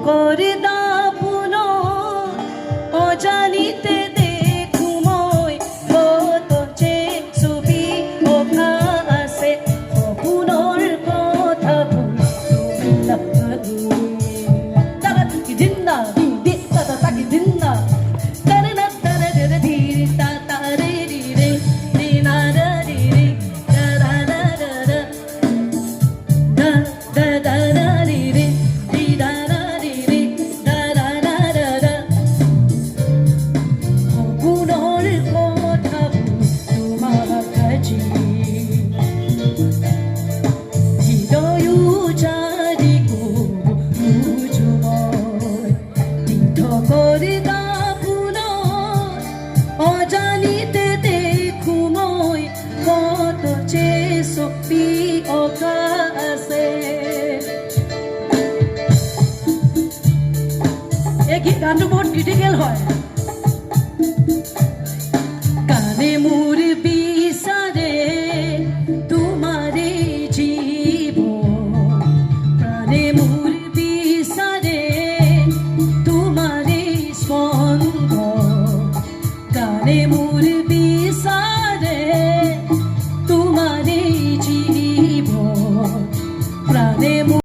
করে দাপুন অজানিতে দেখু মই কত যে ছবি অকা আছে সপোনৰ কথা তারা তাকি দিন্দা দি তাতা তাকি দিন্দা তারে না তারে রে ধীরে তা তারে রি রে রি না রে রি রে da da da da da da da da ri ri ri da da ri ri da da da da da সপোনৰ কথা তোমার কাছে হৃদয় জারি খুঁজো তীর্থ করে দাপুন অজানিতে দেখো মই কত যে ছবি অকা আছে এই গানটো বহুত ক্ৰিটিকেল হয় কানে মোৰ বিচাৰে তোমাৰে জীবন প্ৰাণে মোৰ বিচাৰে তোমাৰে স্পন্দন কানে মোৰ বিচাৰে